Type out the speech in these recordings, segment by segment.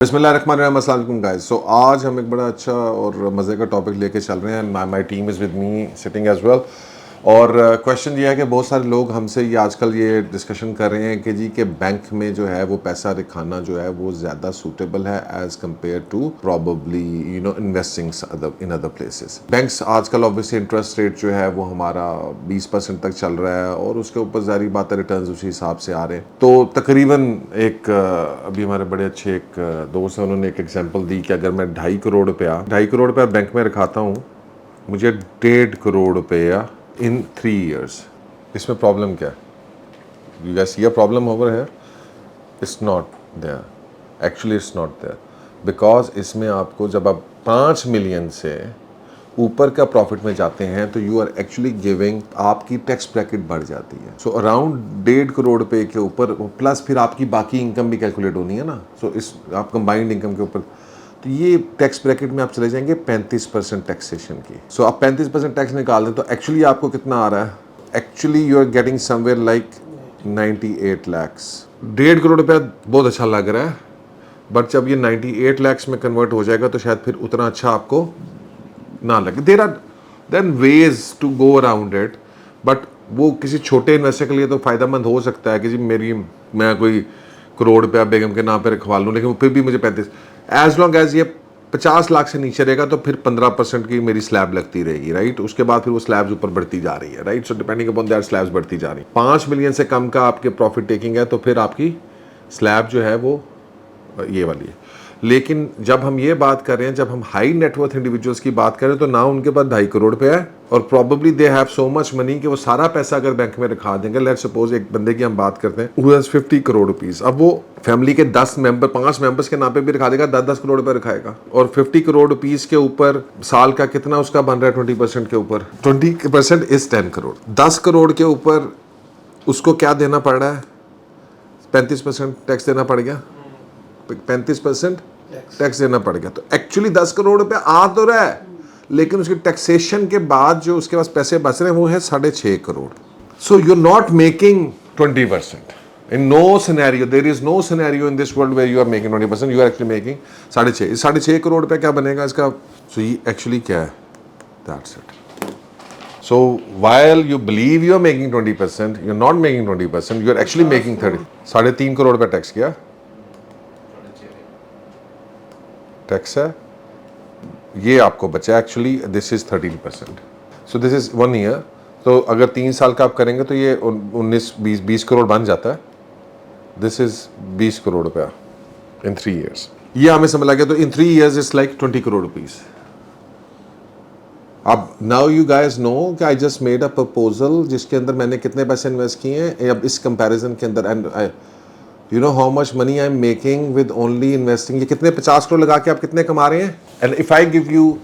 बिस्मिल्लाहिर्रहमानिर्रहीम, अस्सलाम वालेकुम गाइस। सो आज हम एक बड़ा अच्छा और मज़े का टॉपिक लेके चल रहे हैं। My team is with me sitting as well. और क्वेश्चन ये है कि बहुत सारे लोग हमसे ये आजकल ये डिस्कशन कर रहे हैं कि जी के बैंक में जो है वो पैसा रखाना जो है वो ज़्यादा सूटेबल है as compare to probably investing in other places. Banks आजकल ऑब्वियसली इंटरेस्ट रेट जो है वो हमारा 20% तक चल रहा है और उसके ऊपर ज़ाहिर बात है रिटर्न्स उसी हिसाब से आ रहे हैं। तो तकरीबन एक अभी हमारे बड़े अच्छे एक दोस्त हैं, उन्होंने एक एग्जांपल दी कि अगर मैं 2.5 करोड़ रुपया बैंक में रखाता हूँ, मुझे 1.5 करोड़ रुपया इन 3 years। इसमें प्रॉब्लम क्या है? You guys see a problem over here? It's not there, actually it's not there, because इसमें आपको जब आप 5 मिलियन से ऊपर का प्रॉफिट में जाते हैं तो यू आर एक्चुअली गिविंग, आपकी टैक्स ब्रैकेट बढ़ जाती है। सो अराउंड 1.5 करोड़ रुपए के ऊपर प्लस फिर आपकी बाकी इनकम भी कैलकुलेट होनी है ना। सो इस आप कंबाइंड इनकम के ऊपर तो ये टैक्स ब्रैकेट में आप चले जाएंगे 35% टैक्सेशन की। सो आप 35% टैक्स निकाल दें तो एक्चुअली आपको कितना आ रहा है? Actually you are getting somewhere like 98 lakhs। 1.5 crore रुपया बहुत अच्छा लग रहा है, बट जब ये 98 lakhs में कन्वर्ट हो जाएगा तो शायद फिर उतना अच्छा आपको ना लगे। There are then ways to go around it, but वो किसी छोटे इन्वेस्टर के लिए तो फ़ायदेमंद हो सकता है कि जी मैं कोई करोड़ रुपया बेगम के नाम पे रखवा लूँ, लेकिन फिर भी मुझे 35, एज लॉन्ग एज ये 50 लाख से नीचे रहेगा तो फिर 15% की मेरी स्लैब लगती रहेगी, राइट। उसके बाद फिर वो स्लैब्स ऊपर बढ़ती जा रही है, right. So depending upon that slabs बढ़ती जा रही है। 5 मिलियन से कम का आपके प्रॉफिट टेकिंग है तो फिर आपकी स्लैब जो है वो ये वाली है। लेकिन जब हम ये बात कर रहे हैं, जब हम हाई नेटवर्थ इंडिविजुअल्स की बात करें तो ना उनके पास 2.5 करोड़ रुपया है और probably they have so much money कि वो सारा पैसा अगर बैंक में रखा देंगे। लेट्स सपोज एक बंदे की हम बात करते हैं हु हैज 50 करोड़ रुपीस, अब वो फैमिली के 5 मेंबर्स के नाम पे भी रखा देगा, 10-10 करोड़ रुपए रखाएगा और 50 करोड़ रुपीस के ऊपर साल का कितना उसका बन रहा है? 20% के ऊपर 20% इज 10 करोड़। 10 करोड़ के ऊपर उसको क्या देना पड़ रहा है? 35% टैक्स देना पड़ गया, 35% टैक्स देना पड़ गया। तो एक्चुअली 10 करोड़ रुपए आ तो रहा है, लेकिन उसकी टैक्सेशन के बाद जो उसके पास पैसे बच रहे हैं वो है 6.5 crore. So you are not making 20%। In no scenario, there is no scenario in this world where you are making 20%, you are actually making 6.5। 6.5 crore रुपए क्या बनेगा इसका? So ये एक्चुअली क्या है? That's it. So while you believe you are making 20%, you are not making 20%, you are actually making 30। 3.5 crore रुपए tax किया, tax है ये आपको बचा। Actually this is 13%। So this is 1 year. तो अगर 3 साल का आप करेंगे तो ये 19-20 करोड़ बन जाता है। दिस इज 20 करोड़ रुपया इन 3 years। ये हमें समझ लगे तो इन 3 years it's like 20 crore rupees. अब नाउ यू गाइज नो कि I just made a proposal जिसके अंदर मैंने कितने पैसे इन्वेस्ट किए हैं अब इस कंपैरिजन के अंदर, and you know how much money I am making with only investing. ये कितने 50 करोड़ लगा के आप कितने कमा रहे हैं? And if I give you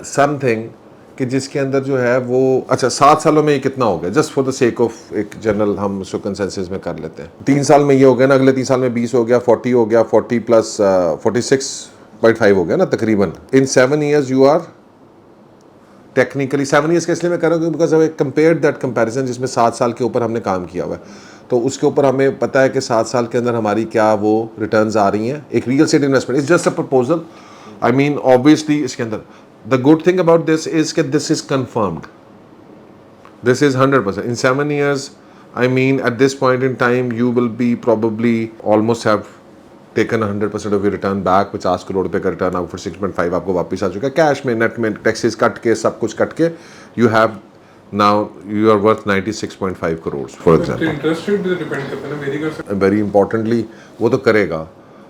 something कि जिसके अंदर जो है वो अच्छा 7 सालों में ये कितना हो गया, just for the sake of एक जनरल हम उसको कंसेंसस में कर लेते हैं। 3 साल में ये हो गया ना, अगले 3 साल में 20 हो गया, 40 हो गया, 40 प्लस 46.5 हो गया ना तकरीबन। In 7 years you are technically 7 years का इसलिए मैं कर रहा हूँ because I compare that comparison जिसमें 7 साल के ऊपर हमने काम किया हुआ है। तो उसके ऊपर हमें पता है कि 7 साल के अंदर हमारी क्या वो रिटर्न्स आ रही हैं। एक real estate investment is just a proposal. I mean obviously इसके अंदर the good thing about this is कि this is confirmed, this is 100%। In 7 years I mean at this point in time you will be probably almost have taken 100% of your return back. 50 crore रुपए का return out for 6.5 आपको वापस आ चुका है cash में, net में, taxes cut के, सब कुछ कट के। You have now you are worth 96.5 crores for example। Interest rate भी डिपेंड करता है ना, वेरी कर सकता है। वेरी इंपॉर्टेंटली वो तो करेगा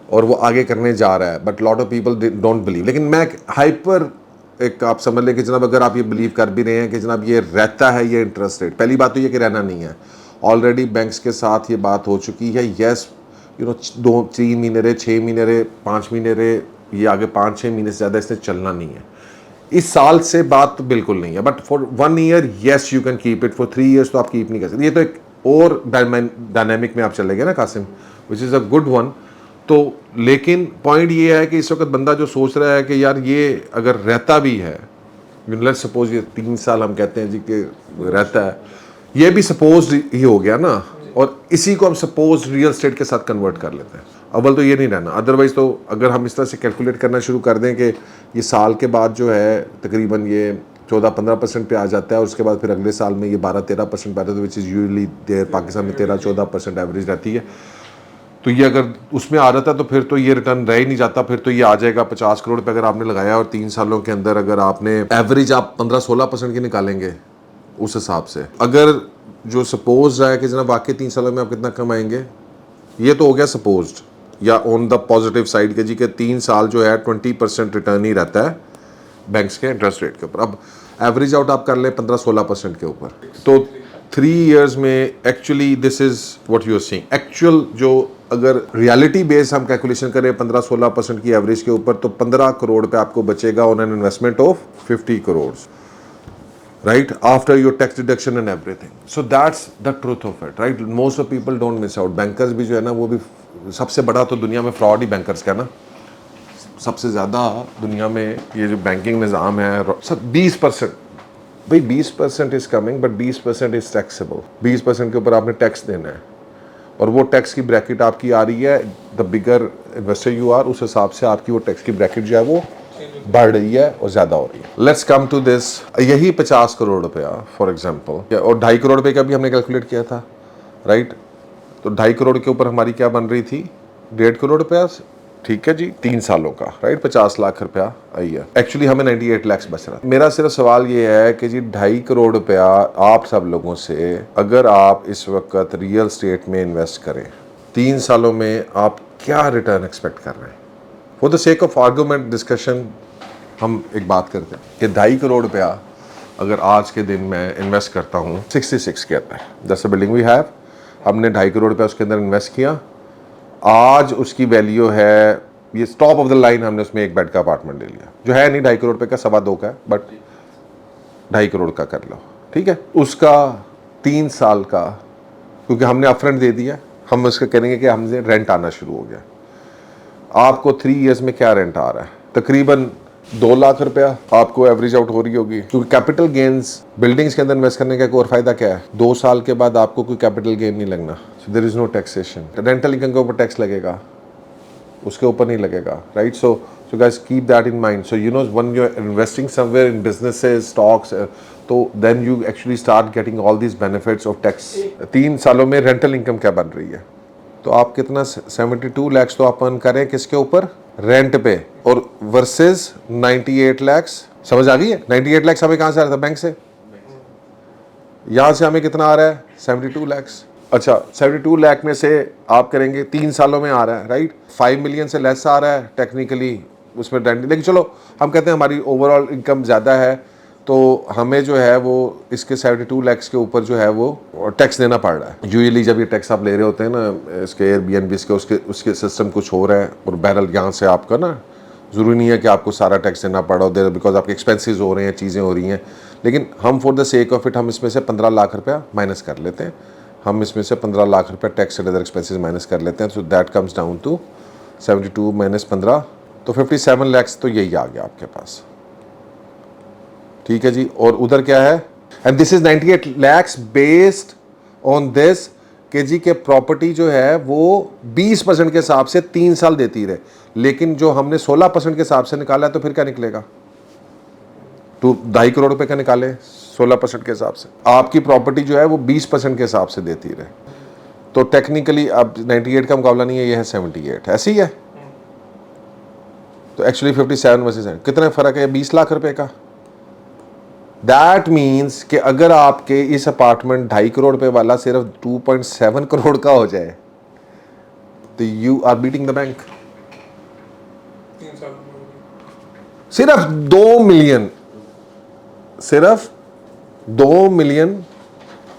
और वो आगे करने जा रहा है, but lot of people don't believe. लेकिन मैं हाइपर एक आप समझ लें कि जनाब अगर आप ये बिलीव कर भी रहे हैं कि जनाब ये रहता है ये इंटरेस्ट रेट, पहली बात तो ये कि रहना नहीं है। ऑलरेडी बैंक्स के साथ ये बात हो चुकी है। येस यू नो 2-3 महीने रहे, 6 महीने रहे, 5 महीने रहे, ये आगे 5-6 महीने से ज़्यादा इसने चलना नहीं है। इस साल से बात तो बिल्कुल नहीं है, but for 1 year yes you can keep it, for 3 years तो आप कीप नहीं कर सकते। ये तो एक और डायनेमिक में आप चलेंगे ना Qasim, which is a good one. तो लेकिन पॉइंट ये है कि इस वक्त बंदा जो सोच रहा है कि यार ये अगर रहता भी है, लेट्स सपोज ये 3 साल हम कहते हैं जी कि रहता है, ये भी सपोज ही हो गया ना, और इसी को हम सपोज रियल एस्टेट के साथ कन्वर्ट कर लेते हैं। अव्वल तो ये नहीं रहना, अदरवाइज तो अगर हम इस तरह से कैलकुलेट करना शुरू कर दें कि ये साल के बाद जो है तकरीबन ये 14-15% पे आ जाता है और उसके बाद फिर अगले साल में ये 12-13% पे आता है, विच इज़ यूजली देर पाकिस्तान में 13-14% एवरेज रहती है। तो ये अगर उसमें आ जाता है तो फिर तो ये रिटर्न रह ही नहीं जाता, फिर तो ये आ जाएगा 50 करोड़ पे अगर आपने लगाया और 3 सालों के अंदर अगर आपने एवरेज आप 15-16% की निकालेंगे उस हिसाब से, अगर जो सपोज रहा है कि जनाब बाकी 3 सालों में आप कितना कमाएंगे, ये तो हो गया सपोज्ड या ऑन द पॉजिटिव साइड के जी के 3 साल जो है 20% रिटर्न ही रहता है बैंक्स के इंटरेस्ट रेट के ऊपर। अब एवरेज आउट आप कर लें 15-16% के ऊपर, तो 3 इयर्स में actually this is what you are seeing. Actual जो अगर रियलिटी बेस हम कैलकुलेशन करें 15-16% की एवरेज के ऊपर, तो 15 करोड़ पे आपको बचेगा on an investment of 50 crore, right, after your tax deduction and everything. So that's the truth of it, right? Most of people don't miss out. Bankers भी जो है ना, वो भी सबसे बड़ा तो दुनिया में फ्रॉड ही बैंकर्स का ना, सबसे ज़्यादा दुनिया में ये जो बैंकिंग निज़ाम है, सब 20%, भाई 20% is coming but 20% is taxable. 20% के ऊपर आपने टैक्स देना है और वो टैक्स की ब्रैकेट आपकी आ रही है, the bigger investor you are, उस हिसाब से आपकी वो टैक्स की ब्रैकेट जो है वो बढ़ रही है और ज़्यादा हो रही है। लेट्स कम टू दिस, यही 50 करोड़ रुपया फॉर एग्जांपल, और 2.5 करोड़ रुपये का भी हमने कैलकुलेट किया था, राइट? तो 2.5 करोड़ के ऊपर हमारी क्या बन रही थी, 1.5 करोड़ रुपया, ठीक है जी, 3 सालों का, राइट, 50 लाख रुपया आई है। एक्चुअली हमें 98 लाख बच रहा है। मेरा सिर्फ सवाल ये है कि जी 2.5 करोड़ रुपया आप सब लोगों से अगर आप इस वक्त रियल स्टेट में इन्वेस्ट करें, 3 सालों में आप क्या रिटर्न एक्सपेक्ट कर रहे हैं? For the sake of argument discussion हम एक बात करते हैं कि 2.5 करोड़ रुपया अगर आज के दिन मैं इन्वेस्ट करता हूँ 66 के अंदर, जैसे बिल्डिंग वी हैव, हमने 2.5 करोड़ रुपया उसके अंदर इन्वेस्ट किया, आज उसकी वैल्यू है, ये टॉप ऑफ द लाइन, हमने उसमें एक बेड का अपार्टमेंट ले लिया जो है नहीं 2.5 करोड़ रुपये का, 2.25 का है, बट 2.5 करोड़ का कर लो, ठीक है। उसका 3 साल का, क्योंकि हमने अपफ्रंट दे दिया, हम उसका करेंगे कि हमसे रेंट आना शुरू हो गया। आपको 3 इयर्स में क्या रेंट आ रहा है? तकरीबन 2 लाख रुपया आपको एवरेज आउट हो रही होगी, क्योंकि कैपिटल गेन्स बिल्डिंग्स के अंदर इन्वेस्ट करने का एक और फायदा क्या है, 2 साल के बाद आपको कोई कैपिटल गेन नहीं लगना, so there is no taxation. Rental income के ऊपर टैक्स लगेगा, उसके ऊपर नहीं लगेगा, right? So guys keep that in mind. So you know when you are investing somewhere in businesses, stocks, तो then you actually start getting all these benefits of tax. 3 सालों में रेंटल इनकम क्या बन रही है, तो आप कितना 72 लाख तो आप अर्न करें किसके ऊपर, रेंट पे, और वर्सेस 98 लाख, समझ आ गई है? 98 लाख हमें कहाँ से आ रहा था, बैंक से, यहाँ से हमें कितना आ रहा है 72 लाख। अच्छा 72 लाख में से आप करेंगे 3 सालों में आ रहा है, राइट, 5 मिलियन से लेस आ रहा है टेक्निकली उसमें रेंट, लेकिन चलो हम कहते हैं हमारी ओवरऑल इनकम ज़्यादा है, तो हमें जो है वो इसके 72 लाख के ऊपर जो है वो टैक्स देना पड़ रहा है। यूजुअली जब ये टैक्स आप ले रहे होते हैं ना, इसके एयरबीएनबी के उसके सिस्टम कुछ हो रहा है, और बहरहाल यहाँ से आपका ना ज़रूरी नहीं है कि आपको सारा टैक्स देना पड़ा हो, बिकॉज आपके एक्सपेंसेस हो रहे हैं, चीज़ें हो रही हैं, लेकिन हम for the sake of it हम इसमें से 15 लाख रुपया माइनस कर लेते हैं, हम इसमें से 15 लाख रुपया tax and other expenses minus कर लेते हैं, so that comes down to 72 minus 15, तो 57 लाख तो यही आ गया आपके पास, ठीक है जी। और उधर क्या है, and this is 98 lakh based on this के जी के प्रॉपर्टी जो है वो 20% के हिसाब से 3 साल देती रहे, लेकिन जो हमने 16% के हिसाब से निकाला है, तो फिर क्या निकलेगा, तो 2.5 करोड़ रुपए का निकाले 16% के हिसाब से, आपकी प्रॉपर्टी जो है वो 20% के हिसाब से देती रहे, तो टेक्निकली अब 98 का मुकाबला नहीं है, ये है 78, ऐसे ही है। तो एक्चुअली 57 वर्सेस कितना फ़र्क है, 20 लाख रुपए का। दैट मीन्स कि अगर आपके इस अपार्टमेंट 2.5 करोड़ रुपए वाला सिर्फ 2.7 करोड़ का हो जाए, तो you are beating the bank. 3 साल सिर्फ 2 मिलियन, सिर्फ 2 मिलियन।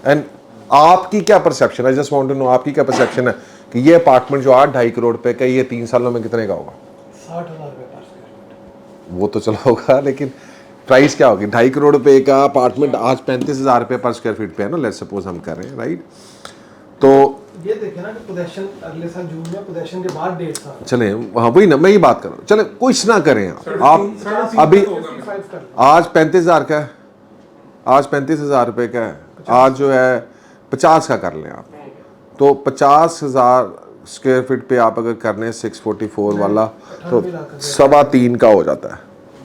एंड आपकी क्या परसेप्शन है, जस्ट वांट टू नो, आपकी क्या परसेप्शन है कि ये अपार्टमेंट जो 2.5 करोड़ रुपए का, ये 3 सालों में कितने का होगा? 60,000 रुपये पर स्क्वायर फीट। वो तो चलो होगा, लेकिन प्राइस क्या होगी? 2.5 करोड़ रुपए का अपार्टमेंट आज 35,000 रुपये पर स्क्वायर फीट पे है ना, लेट्स सपोज हम कर रहे हैं, राइट? तो ये देखे ना कि पोजेशन अगले साल जून में, पोजेशन के बाद 1.5 साल, चले हाँ वही ना, मैं ये बात कर रहा हूँ, चले कुछ ना करें आप अभी, 55 कर आज 35,000 का है, आज 35,000 रुपये का है, आज जो है 50 का कर लें आप, तो 50,000 स्क्वायर फीट पे आप अगर करने 644 वाला तो 98 3.25 का हो जाता है।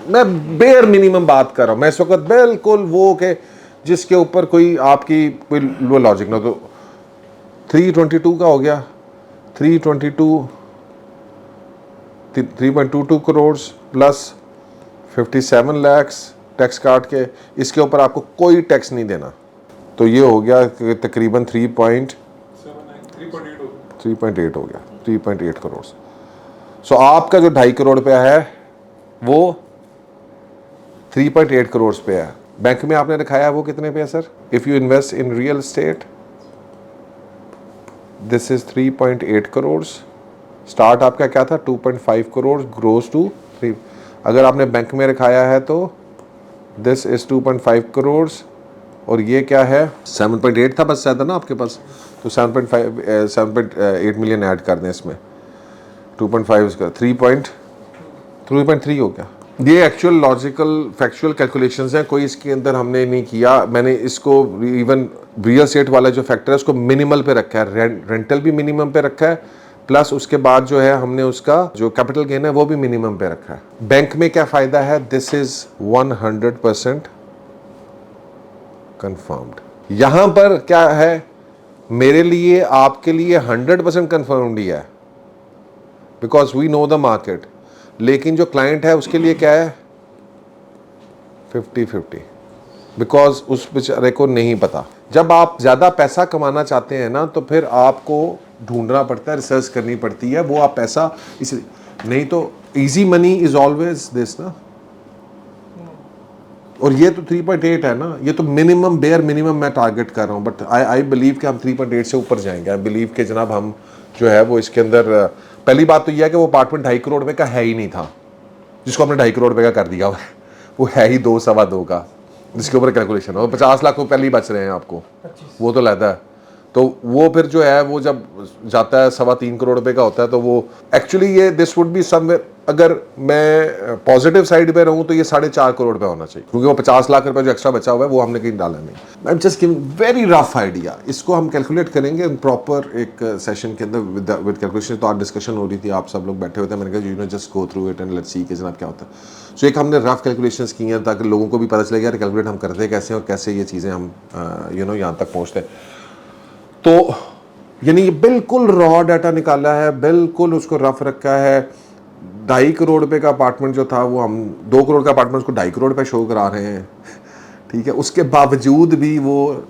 मैं बेयर मिनिमम बात कर रहा हूँ, मैं इस वक्त बिल्कुल वो के जिसके ऊपर कोई आपकी कोई लो लॉजिक ना। तो 322 का हो गया, 322 करोड़ प्लस 57 लाख टैक्स काट के, इसके ऊपर आपको कोई टैक्स नहीं देना। तो ये हो गया तकरीबन 3.8 हो गया, 3.8 करोड़। सो आपका जो 2.5 करोड़ रुपया है वो 3.8 करोड़ पे है। बैंक में आपने रखाया है वो कितने पे है sir? If you invest in real estate this is 3.8 crore. Start आपका क्या था? 2.5 करोड़ ग्रोस टू 3। अगर आपने बैंक में रखाया है तो दिस इज 2.5 करोड़ और ये क्या है? 7.8 था बस ज़्यादा ना आपके पास, तो 7.8 मिलियन ऐड कर दें इसमें। 2.5 इसका 3.3 हो गया। ये एक्चुअल लॉजिकल फैक्चुअल कैलकुलेशंस हैं, कोई इसके अंदर हमने नहीं किया। मैंने इसको इवन रियल एस्टेट वाला जो फैक्टर है उसको मिनिमल पे रखा है, रेंटल भी मिनिमम पे रखा है, प्लस उसके बाद जो है हमने उसका जो कैपिटल गेन है वो भी मिनिमम पे रखा है। बैंक में क्या फ़ायदा है? This is 100% confirmed. यहां पर क्या है? मेरे लिए आपके लिए 100% कंफर्म्ड ही है, because we know the market. लेकिन जो क्लाइंट है उसके लिए क्या है? 50-50, बिकॉज उस बेचारे को नहीं पता। जब आप ज़्यादा पैसा कमाना चाहते हैं ना तो फिर आपको ढूंढना पड़ता है, रिसर्च करनी पड़ती है, वो आप पैसा इसलिए नहीं तो easy money is always this ना। और ये तो 3.8 है ना, ये तो मिनिमम बेयर मिनिमम मैं टारगेट कर रहा हूँ, बट आई बिलीव कि हम 3.8 से ऊपर जाएंगे। आई बिलीव कि जनाब हम जो है वो इसके अंदर पहली बात तो यह है कि वो अपार्टमेंट 2.5 करोड़ रुपए का है ही नहीं था, जिसको हमने 2.5 करोड़ रुपए का कर दिया हुआ है। वो है ही 2-2.25 का, जिसके ऊपर कैलकुलेशन है। 50 लाख तो पहले ही बच रहे हैं आपको, वो तो लेता है। तो वो फिर जो है वो जब जाता है 3.25 करोड़ रुपए का होता है, तो वो एक्चुअली ये दिस वुड बी समवेयर, अगर मैं पॉजिटिव साइड पे रहूं तो ये 4.5 करोड़ रुपए होना चाहिए, क्योंकि वो 50 लाख रुपए जो एक्स्ट्रा बचा हुआ है वो हमने कहीं डाला नहीं। I am just giving very rough idea. इसको हम कैलकुलेट करेंगे प्रॉपर एक सेशन के अंदर विद कैलकुलेशन। तो आज डिस्कशन हो रही थी, आप सब लोग बैठे हुए थे, मैंने कहा you know just go through it and let's see कि जनाब क्या होता है। सो एक हमने रफ कैलकुलेशंस की हैं ताकि लोगों को भी पता चले यार कैलकुलेट हम करते कैसे हैं और कैसे ये चीज़ें हम यहाँ तक पहुँचते हैं। तो यानी ये बिल्कुल रॉ डाटा निकाला है, बिल्कुल उसको रफ रखा है। 2.5 करोड़ रुपए का अपार्टमेंट जो था वो हम 2 करोड़ का अपार्टमेंट को 2.5 करोड़ पे शो करा रहे हैं, ठीक है। उसके बावजूद भी वो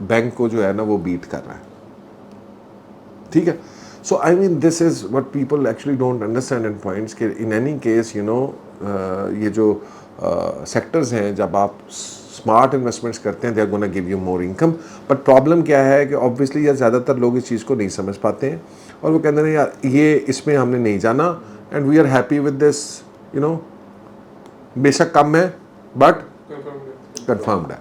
बैंक को जो है ना वो बीट कर रहा है, ठीक है। So I mean this is what people actually don't understand in points कि in any case you know ये जो सेक्टर्स हैं, जब आप स्मार्ट इन्वेस्टमेंट्स करते हैं they are gonna give you more income. But problem क्या है कि ऑब्वियसली यार ज़्यादातर लोग इस चीज़ को नहीं समझ पाते हैं और वो कहते हैं यार ये इसमें हमने नहीं जाना and we are happy with this, you know बेशक कम है बट कंफर्म्ड है।